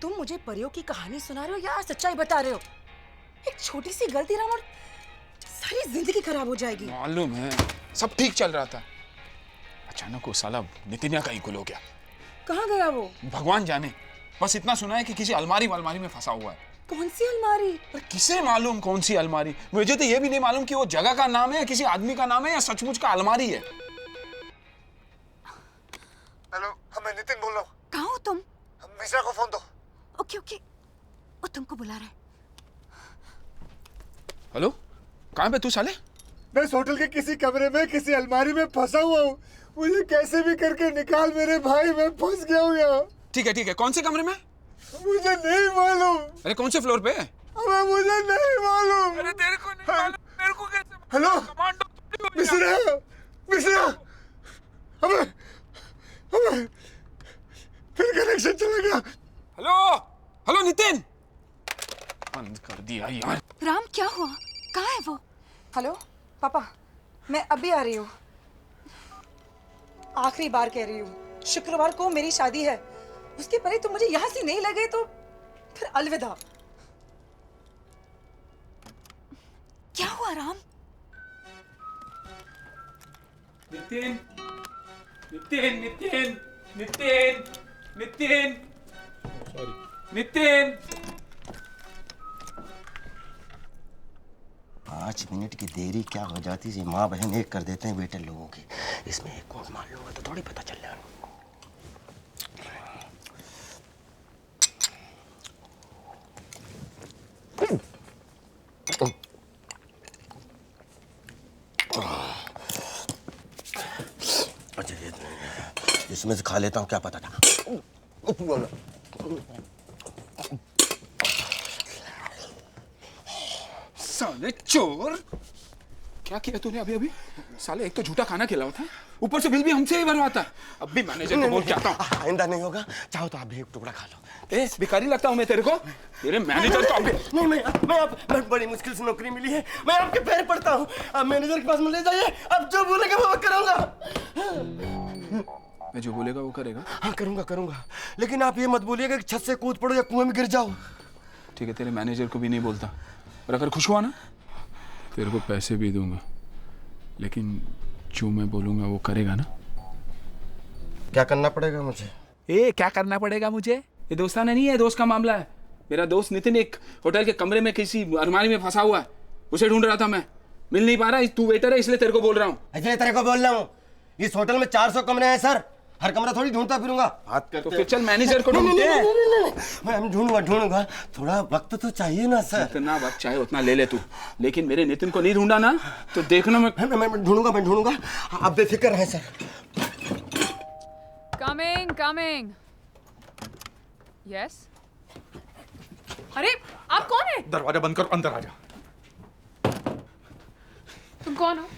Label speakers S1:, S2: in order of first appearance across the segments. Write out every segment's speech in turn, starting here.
S1: तुम मुझे परियों की कहानी सुना रहे हो या सच्चाई बता रहे हो? एक छोटी सी गलती राम और सारी जिंदगी खराब हो जाएगी।
S2: मालूम है, सब ठीक चल रहा था, अचानक वो साला नितिनिया का ही गुल हो गया।
S1: कहाँ गया वो?
S2: भगवान जाने, बस इतना सुना है कि किसी अलमारी में फंसा हुआ है।
S1: कौन सी अलमारी?
S2: पर किसे मालूम कौन सी अलमारी? मुझे तो ये भी नहीं मालूम कि वो जगह का नाम है या किसी आदमी का नाम है या सचमुच का अलमारी है।
S3: हेलो, मैं नितिन बोल रहा हूँ।
S1: कहाँ हो तुम?
S3: मिश्रा को फोन दो।
S1: ओके ओके, वो तुमको बुला रहा है।
S2: हेलो, कहाँ पे तू साले?
S3: मैं इस होटल के किसी कमरे में किसी अलमारी में फंसा हुआ हूँ। मुझे कैसे भी करके निकाल मेरे भाई, मैं फंस गया हूँ यहाँ।
S2: ठीक है, कौन से कमरे में?
S3: मुझे नहीं मालूम।
S2: अरे कौन से फ्लोर पे है?
S3: अबे मुझे नहीं मालूम।
S2: अरे तेरे को नहीं मालूम, मेरे को कैसे?
S3: हेलो
S2: कमांडो
S3: मिश्रा, अबे फिर कनेक्शन चला गया।
S2: हेलो नितिन, बंद कर दिया यार।
S1: राम क्या हुआ? कहाँ है वो? हेलो पापा, मैं अभी आ रही हूँ। आखिरी बार कह रही हूँ, शुक्रवार को मेरी शादी है। उसके पहले तुम मुझे यहाँ से नहीं लगे तो फिर अलविदा। क्या हुआ राम?
S4: नितिन नितिन नितिन नितिन नितिन सॉरी नितिन,
S5: 5 मिनट की देरी क्या हो जाती है? माँ बहन एक कर देते हैं बेटे लोगों की। इसमें एक कोड मार लूंगा तो थोड़ी पता चल जाएगा। अच्छा इसमें से खा लेता हूँ, क्या पता था।
S2: साले चोर, क्या किया तूने अभी? साले एक तो झूठा खाना खिलाया था, ऊपर से बिल भी हमसे ही भरवाता। अब भी मैनेजर को बोल के आता हूँ।
S5: आइंदा नहीं होगा, चाहो तो आप भी एक टुकड़ा खा लो।
S2: ए, भिखारी लगता हूँ मैं तेरे को? तेरे मैनेजर को अभी
S5: नहीं, मैं बड़ी मुश्किल से नौकरी मिली है, मैं आपके पैर पड़ता हूँ। आप मैनेजर के पास में ले जाइए, अब जो बोलेगा मैं वो करूँगा।
S2: मैं जो बोलेगा वो करेगा?
S5: हाँ करूँगा, लेकिन आप ये मत बोलिएगा कि छत से कूद पड़ो या कुएं में गिर जाओ।
S2: ठीक है, तेरे मैनेजर को भी नहीं बोलता, और अगर खुश हुआ ना तेरे को पैसे भी दूंगा, लेकिन जो मैं बोलूंगा वो करेगा ना?
S5: क्या करना पड़ेगा मुझे?
S2: क्या करना पड़ेगा मुझे? ये दोस्ताना नहीं है, दोस्त का मामला है। मेरा दोस्त नितिन एक होटल के कमरे में किसी अलमारी में फंसा हुआ है, उसे ढूंढ रहा था मैं, मिल नहीं पा रहा। तू वेटर है इसलिए तेरे को बोल रहा हूँ।
S5: इसलिए तेरे को बोल रहा हूँ, इस होटल में 400 कमरे हैं सर, हर कमरा थोड़ी ढूंढता फिरूंगा। बात करते
S2: तो फिर चल मैनेजर को ढूंढते हैं।
S5: मैं ढूंढूंगा, थोड़ा वक्त तो चाहिए ना सर।
S2: जितना वक्त चाहे उतना ले ले तू, लेकिन मेरे नितिन को नहीं ढूंढा ना तो देखना
S5: मैं ढूंढूंगा, आप बेफिक्र रहें सर।
S6: Coming yes. अरे आप कौन है?
S7: दरवाजा बंद करो, अंदर आ जा।
S6: तुम कौन हो?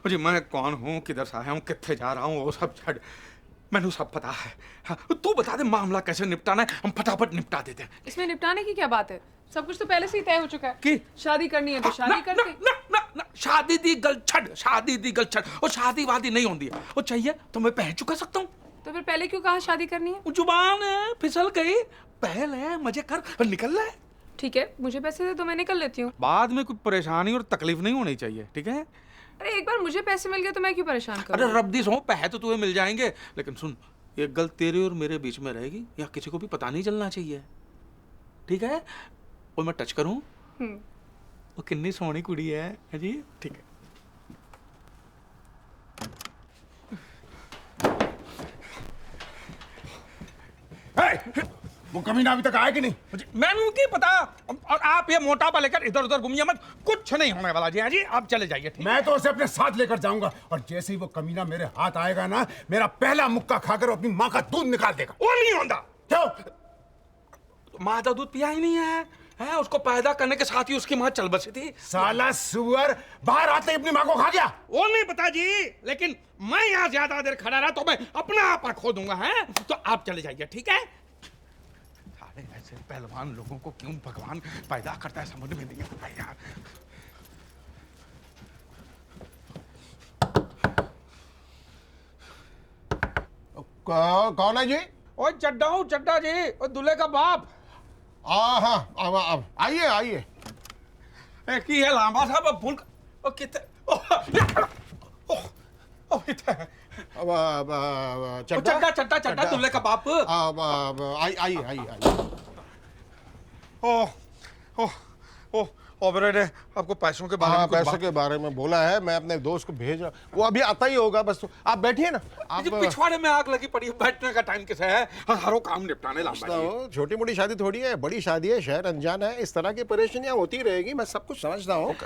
S7: जी मैं कौन हूँ, किधर से आया हूँ, कितने जा रहा हूँ, वो सब छड़ मैंने सब पता है। हाँ, तू बता दे मामला कैसे निपटाना है, हम फटाफट निपटा देते हैं।
S6: इसमें निपटाने की क्या बात है? सब कुछ तो पहले से ही तय हो चुका है
S7: कि
S6: शादी करनी है तो शादी करते।
S7: ना, शादी दी गल छड़, और शादी वादी नहीं होती है। वो चाहिए तो मैं पहल चुका सकता हूँ।
S6: तो फिर पहले क्यों कहा शादी करनी है?
S7: जुबान है, फिसल गई, पहल है, मजे कर, निकल रहा है।
S6: ठीक है, मुझे पैसे दे तो मैं निकल लेती हूँ।
S7: बाद में कोई परेशानी और तकलीफ नहीं होनी चाहिए, ठीक है?
S6: अरे एक बार मुझे पैसे मिल गए तो मैं क्यों परेशान करूँ?
S7: अरे रब्दी सो, पैसे तो तुम्हें मिल जाएंगे, लेकिन सुन, ये गल तेरे और मेरे बीच में रहेगी, या किसी को भी पता नहीं चलना चाहिए, ठीक है? और मैं टच करूं, वो कितनी सोहनी कुड़ी है जी, ठीक है?
S3: वो कमीना अभी तक आया कि नहीं?
S7: मैंने क्या पता। और आप ये मोटापा लेकर इधर उधर घूमिए मत, कुछ नहीं होने वाला जी। हाँ जी, आप चले जाइए। ठीक,
S3: मैं तो उसे अपने साथ लेकर जाऊंगा, और जैसे ही वो कमीना मेरे हाथ आएगा ना, मेरा पहला मुक्का खाकर अपनी माँ का दूध निकाल देगा।
S7: वो नहीं होता।
S3: क्यों?
S7: माँ का दूध पिया ही नहीं है, उसको पैदा करने के साथ ही उसकी माँ चल बसी थी।
S3: साला सुअर बाहर आते ही अपनी माँ को खा गया।
S7: वो नहीं पता जी, लेकिन मैं यहाँ ज्यादा देर खड़ा रहा तो मैं अपना आपा खो दूंगा। है तो आप चले जाइए, ठीक है? सारे ऐसे पहलवान लोगों को क्यों भगवान पैदा करता है समझ में नहीं आता यार।
S3: कौन है जी?
S7: ओए चड्डा हूँ, चड्डा जी, और दूल्हे का बाप।
S8: हाँ अब आइए आइए।
S7: की है लांबा साहब अब भूल ओ किथे ओ किथे
S8: चड्डा
S7: चड्डा दुल्ले का बाप
S8: आइए आइए।
S7: ओ ओ ओ ऑपरेटर ने आपको पैसों के बारे
S8: हाँ
S7: में कुछ
S8: पैसे के बारे में बोला है, मैं अपने दोस्त को भेज रहा, वो अभी आता ही होगा, बस तो आप बैठिए ना। आप
S7: पिछवाड़े में आग लगी पड़ी है, बैठने का टाइम किसे है? हजारों काम निपटाने लांबा जी।
S8: छोटी मोटी शादी थोड़ी है, बड़ी शादी है, शहर अनजान है, इस तरह की परेशानियां होती रहेगी, मैं सब कुछ समझता हूँ।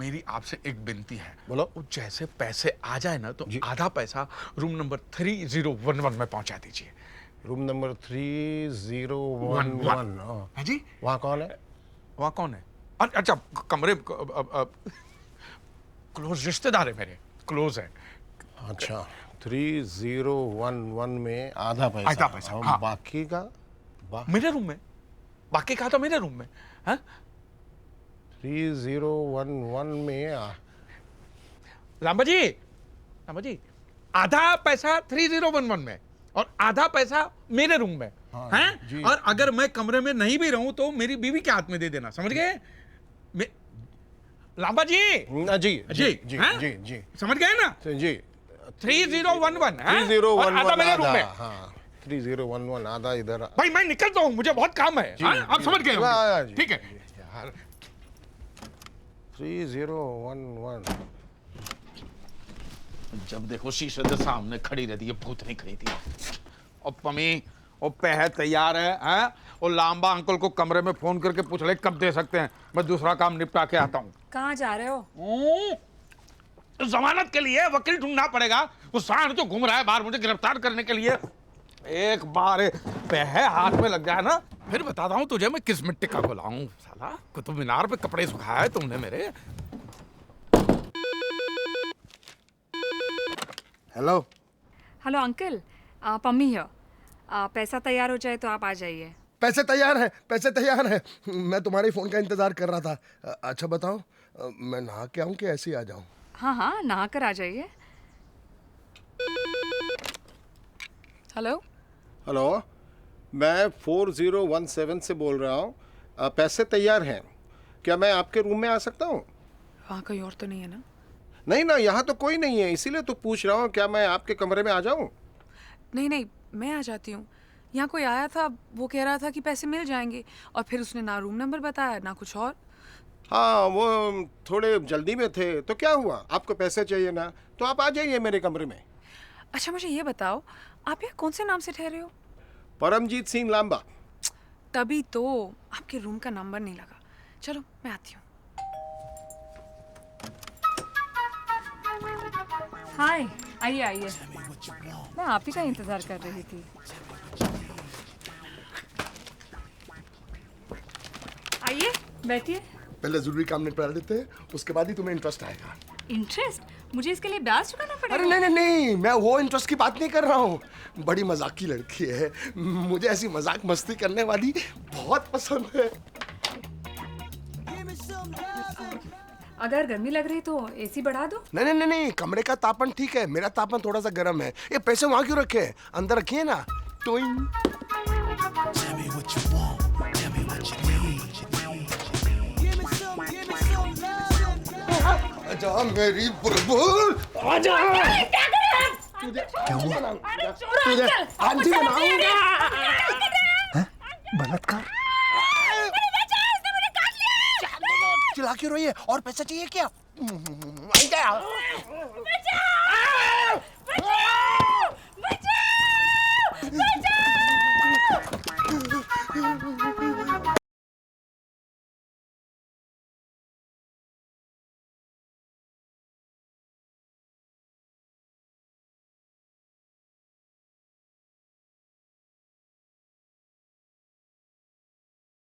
S7: मेरी आपसे एक विनती है,
S8: बोलो।
S7: जैसे पैसे आ जाए ना तो आधा पैसा रूम नंबर 3011 में पहुंचा दीजिए।
S8: रूम नंबर 3011
S7: है जी?
S8: वहाँ कौन है?
S7: वहाँ कौन है? अच्छा कमरे क्लोज रिश्तेदार है मेरे, क्लोज है।
S8: अच्छा 3011 में आधा पैसा और
S7: हाँ।
S8: बाकी का
S7: मेरे रूम में, बाकी का तो मेरे रूम में। हाँ?
S8: 3011 में
S7: लांबा जी आधा पैसा 3011 में और आधा पैसा मेरे रूम में।
S8: हाँ,
S7: हैं?
S8: जी।
S7: और अगर मैं कमरे में नहीं भी रहूं तो मेरी बीवी के हाथ में दे देना, समझ गए? लांबा जी
S8: जी
S7: हैं?
S8: जी
S7: समझ गए ना?
S8: जी
S7: 3011 हैं?
S8: 3011
S7: और आधा मेरे रूम में।
S8: हाँ 3011 आधा इधर।
S7: भाई मैं निकलता हूँ, मुझे बहुत काम है। हाँ? आप समझ गए होंगे। ठीक है
S8: यार 3011
S7: जब देखो शीशे के सामने खड़ी रहती है, भूत नहीं खड़ी थी। और पमी और पह तैयार है, हैं? और लांबा अंकल को कमरे में फोन करके पूछ ले कब दे सकते हैं, मैं दूसरा काम निपटा के आता हूँ।
S1: कहाँ जा रहे हो?
S7: जमानत के लिए वकील ढूंढना पड़ेगा, वो सांड जो घूम रहा है बाहर मुझे गिरफ्तार करने के लिए। एक बार पह हाथ में लग जाए ना, फिर बताता हूँ तुझे मैं किस मिट्टी का गुलाम। साला कुतुब मीनार पे कपड़े सुखाया है तुमने मेरे।
S8: Hello
S9: hello uncle, Pammi here. पैसा तैयार हो जाए तो आप आ जाइए।
S5: पैसे तैयार है। मैं तुम्हारे फोन का इंतजार कर रहा था। अच्छा बताओ, मैं नहा के आऊँ कि ऐसे ही आ जाऊँ?
S9: हाँ नहा कर आ जाइए।
S8: हेलो मैं 4017 से बोल रहा हूँ। पैसे तैयार हैं, क्या मैं आपके रूम में आ सकता हूँ?
S6: वहाँ कोई और तो नहीं है ना?
S8: नहीं ना, यहाँ तो कोई नहीं है, इसीलिए तो पूछ रहा हूँ, क्या मैं आपके कमरे में आ जाऊँ?
S6: नहीं मैं आ जाती हूँ। यहाँ कोई आया था, वो कह रहा था कि पैसे मिल जाएंगे और फिर उसने ना रूम नंबर बताया ना कुछ और।
S8: हाँ वो थोड़े जल्दी में थे, तो क्या हुआ, आपको पैसे चाहिए ना, तो आप आ जाइए मेरे कमरे में।
S6: अच्छा मुझे ये बताओ, आप यहाँ कौन से नाम से ठहरे हो?
S8: परमजीत सिंह लांबा।
S6: तभी तो आपके रूम का नंबर नहीं लगा। चलो मैं आती हूँ।
S9: हाय, आइए। मैं आप ही का इंतजार कर रही थी। आइए बैठिए।
S5: पहले जरूरी काम निपटा लेते हैं, उसके बाद ही तुम्हें इंटरेस्ट आएगा।
S9: इंटरेस्ट? मुझे इसके लिए ब्याज चुकाना पड़ेगा?
S5: अरे नहीं, मैं वो इंटरेस्ट की बात नहीं कर रहा हूँ। बड़ी मजाकी लड़की है, मुझे ऐसी मजाक मस्ती करने वाली बहुत पसंद है।
S9: अगर गर्मी लग रही तो एसी बढ़ा दो।
S5: नहीं, कमरे का तापमान ठीक है, मेरा तापमान थोड़ा सा गर्म है। ये पैसे वहाँ क्यों रखे हैं? अंदर रखिए ना। टोइंग। आजा मेरी बुलबुल, आजा। क्या हुआ? तुझे आंटी बनाऊंगा। बलात्कार? चिल्ला क्यों रही है? और पैसा चाहिए क्या?